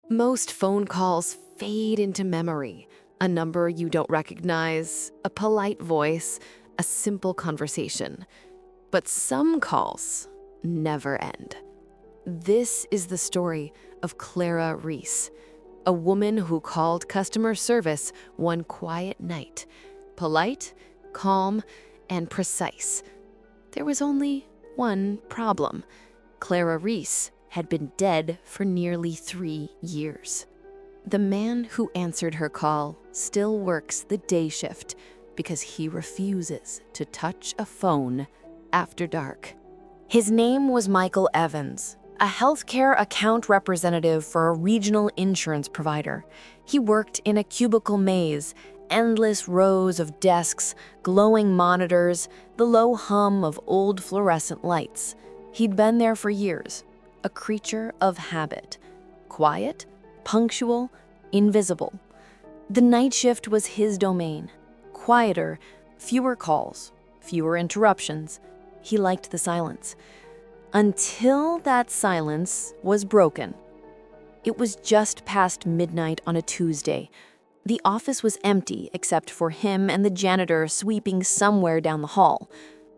Most phone calls fade into memory. A number you don't recognize, a polite voice, a simple conversation. But some calls never end. This is the story of Clara Reese, a woman who called customer service one quiet night. Polite, calm, and precise. There was only one problem. Clara Reese had been dead for nearly 3 years. The man who answered her call still works the day shift because he refuses to touch a phone after dark. His name was Michael Evans, a healthcare account representative for a regional insurance provider. He worked in a cubicle maze, endless rows of desks, glowing monitors, the low hum of old fluorescent lights. He'd been there for years, a creature of habit, quiet, punctual, invisible. The night shift was his domain. Quieter, fewer calls, fewer interruptions. He liked the silence. Until that silence was broken. It was just past midnight on a Tuesday. The office was empty except for him and the janitor sweeping somewhere down the hall.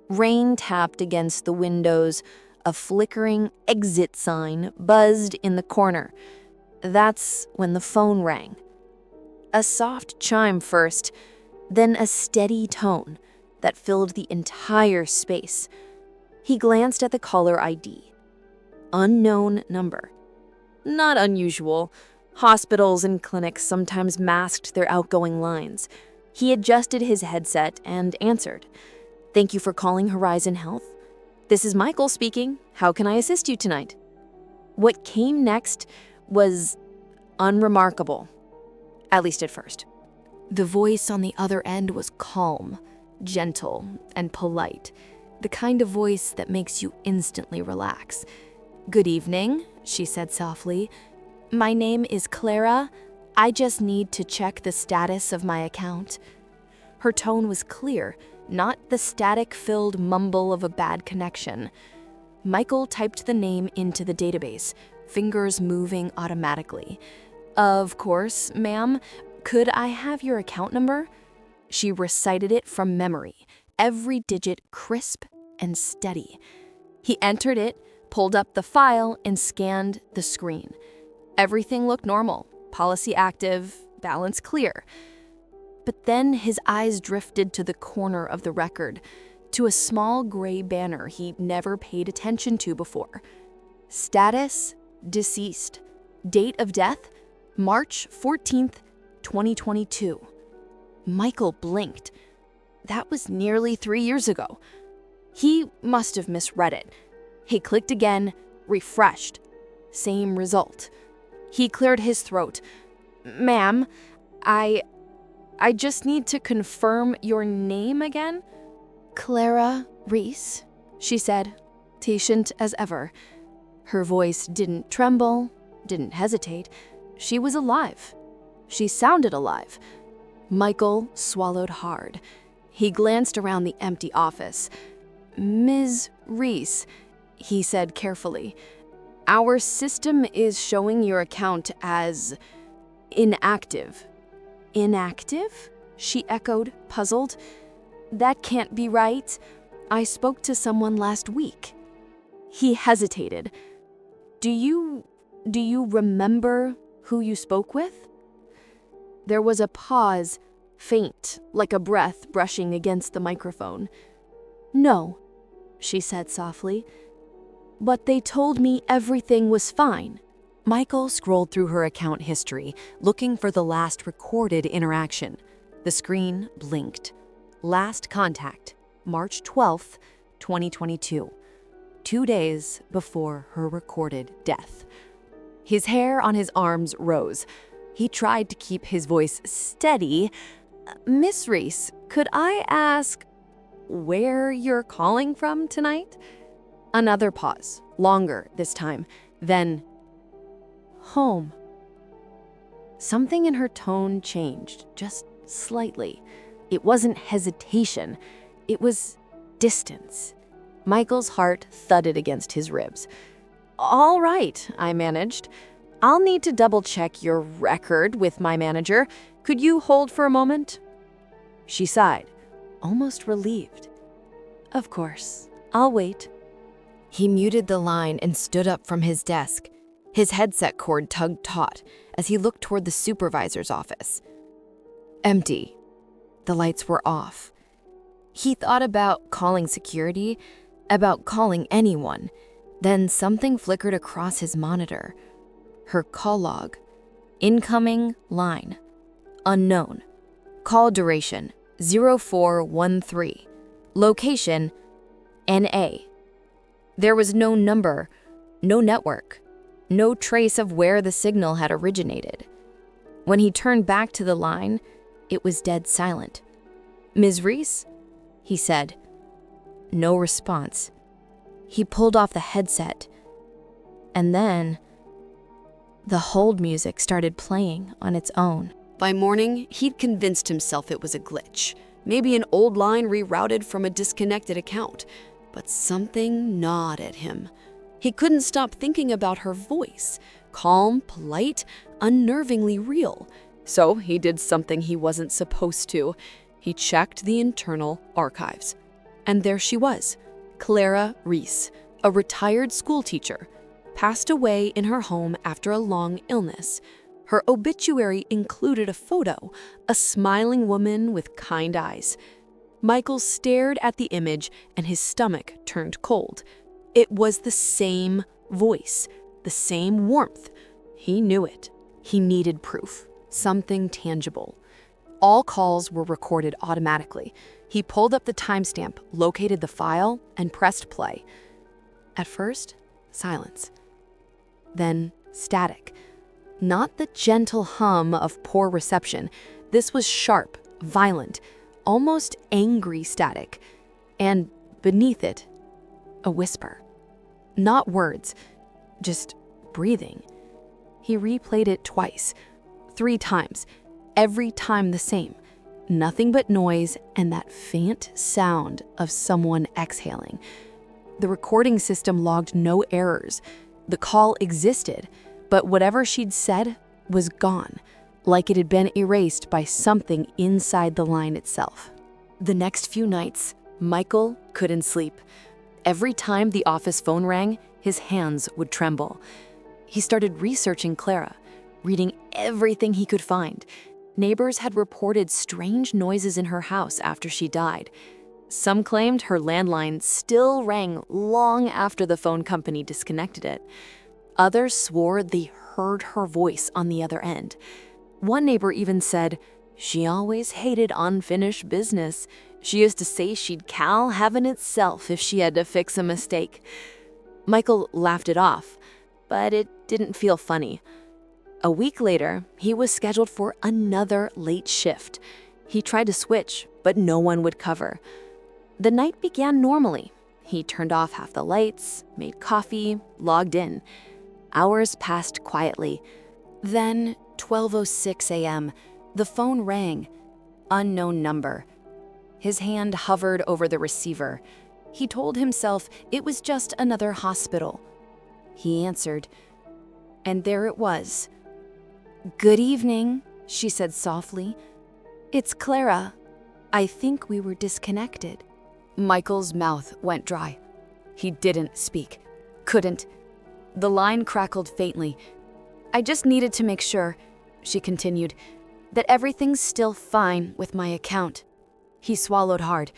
Rain tapped against the windows. A flickering exit sign buzzed in the corner. That's when the phone rang. A soft chime first, then a steady tone that filled the entire space. He glanced at the caller ID. Unknown number. Not unusual. Hospitals and clinics sometimes masked their outgoing lines. He adjusted his headset and answered. "Thank you for calling Horizon Health. This is Michael speaking. How can I assist you tonight?" What came next was unremarkable, at least at first. The voice on the other end was calm, gentle, and polite, the kind of voice that makes you instantly relax. "Good evening," she said softly. "My name is Clara. I just need to check the status of my account." Her tone was clear, not the static-filled mumble of a bad connection. Michael typed the name into the database, fingers moving automatically. "Of course, ma'am. Could I have your account number?" She recited it from memory, every digit crisp and steady. He entered it, pulled up the file, and scanned the screen. Everything looked normal, policy active, balance clear. But then his eyes drifted to the corner of the record, to a small gray banner he never paid attention to before. Status, deceased. Date of death, March 14th, 2022. Michael blinked. That was nearly 3 years ago. He must have misread it. He clicked again, refreshed. Same result. He cleared his throat. "Ma'am, I just need to confirm your name again." "Clara Reese," she said, patient as ever. Her voice didn't tremble, didn't hesitate. She was alive. She sounded alive. Michael swallowed hard. He glanced around the empty office. "Ms. Reese," he said carefully, "our system is showing your account as inactive." "Inactive?" she echoed, puzzled. "That can't be right. I spoke to someone last week." He hesitated. Do you remember who you spoke with?" There was a pause, faint, like a breath brushing against the microphone. "No," she said softly, "but they told me everything was fine." Michael scrolled through her account history, looking for the last recorded interaction. The screen blinked. Last contact, March 12th, 2022. 2 days before her recorded death. His hair on his arms rose. He tried to keep his voice steady. "Miss Reese, could I ask where you're calling from tonight?" Another pause, longer this time. Then, "Home." Something in her tone changed, just slightly. It wasn't hesitation. It was distance. Michael's heart thudded against his ribs. "All right," I managed. I'll need to double-check your record with my manager. Could you hold for a moment? She sighed, almost relieved. Of course, I'll wait. He muted the line and stood up from his desk. His headset cord tugged taut as he looked toward the supervisor's office. Empty. The lights were off. He thought about calling security, about calling anyone. Then something flickered across his monitor. Her call log. Incoming line. Unknown. Call duration 0413. Location NA. There was no number, no network, no trace of where the signal had originated. When he turned back to the line, it was dead silent. Ms. Reese? He said. No response. He pulled off the headset. And then the hold music started playing on its own. By morning, he'd convinced himself it was a glitch, maybe an old line rerouted from a disconnected account, but something gnawed at him. He couldn't stop thinking about her voice, calm, polite, unnervingly real. So he did something he wasn't supposed to. He checked the internal archives. And there she was, Clara Reese, a retired schoolteacher, passed away in her home after a long illness. Her obituary included a photo, a smiling woman with kind eyes. Michael stared at the image and his stomach turned cold. It was the same voice, the same warmth. He knew it. He needed proof, something tangible. All calls were recorded automatically. He pulled up the timestamp, located the file, and pressed play. At first, silence. Then static. Not the gentle hum of poor reception. This was sharp, violent, almost angry static. And beneath it, a whisper. Not words, just breathing. He replayed it twice, 3 times, every time the same. Nothing but noise and that faint sound of someone exhaling. The recording system logged no errors. The call existed, but whatever she'd said was gone, like it had been erased by something inside the line itself. The next few nights, Michael couldn't sleep. Every time the office phone rang, his hands would tremble. He started researching Clara, reading everything he could find. Neighbors had reported strange noises in her house after she died. Some claimed her landline still rang long after the phone company disconnected it. Others swore they heard her voice on the other end. One neighbor even said, "She always hated unfinished business. She used to say she'd call heaven itself if she had to fix a mistake." Michael laughed it off, but it didn't feel funny. A week later, he was scheduled for another late shift. He tried to switch, but no one would cover. The night began normally. He turned off half the lights, made coffee, logged in. Hours passed quietly. Then, 12:06 a.m., the phone rang. Unknown number. His hand hovered over the receiver. He told himself it was just another hospital. He answered, and there it was. "Good evening," she said softly. "It's Clara. I think we were disconnected." Michael's mouth went dry. He didn't speak. Couldn't. The line crackled faintly. "I just needed to make sure," she continued, "that everything's still fine with my account." He swallowed hard.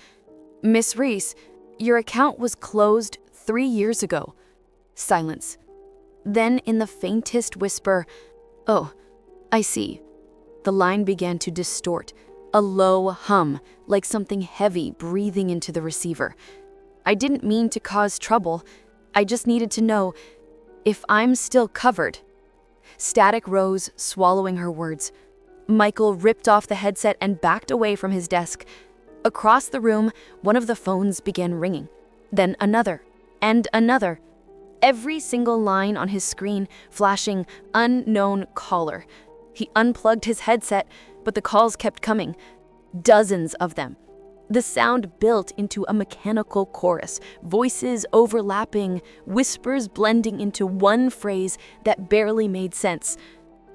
"Miss Reese, your account was closed 3 years ago." Silence. Then in the faintest whisper, "Oh, I see." The line began to distort, a low hum, like something heavy breathing into the receiver. "I didn't mean to cause trouble. I just needed to know if I'm still covered." Static rose, swallowing her words. Michael ripped off the headset and backed away from his desk. Across the room, one of the phones began ringing. Then another, and another. Every single line on his screen flashing unknown caller. He unplugged his headset, but the calls kept coming. Dozens of them. The sound built into a mechanical chorus, voices overlapping, whispers blending into one phrase that barely made sense.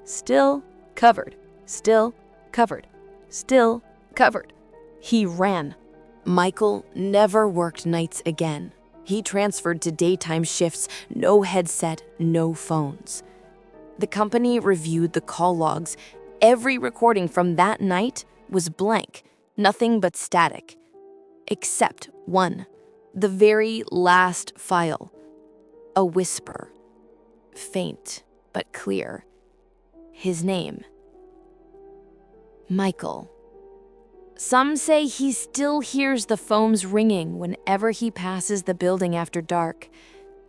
Still covered, still covered, still covered. He ran. Michael never worked nights again. He transferred to daytime shifts, no headset, no phones. The company reviewed the call logs. Every recording from that night was blank, nothing but static. Except one, the very last file. A whisper, faint but clear. His name. Michael. Some say he still hears the phones ringing whenever he passes the building after dark.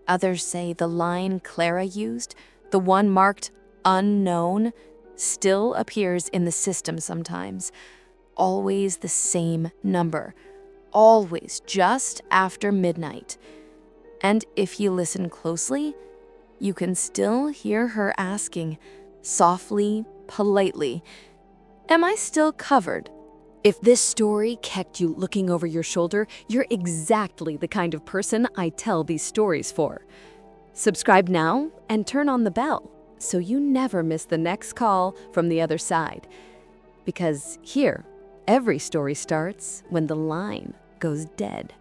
Others say the line Clara used, the one marked unknown, still appears in the system sometimes. Always the same number. Always just after midnight. And if you listen closely, you can still hear her asking, softly, politely, "Am I still covered?" If this story kept you looking over your shoulder, you're exactly the kind of person I tell these stories for. Subscribe now and turn on the bell so you never miss the next call from the other side. Because here, every story starts when the line goes dead.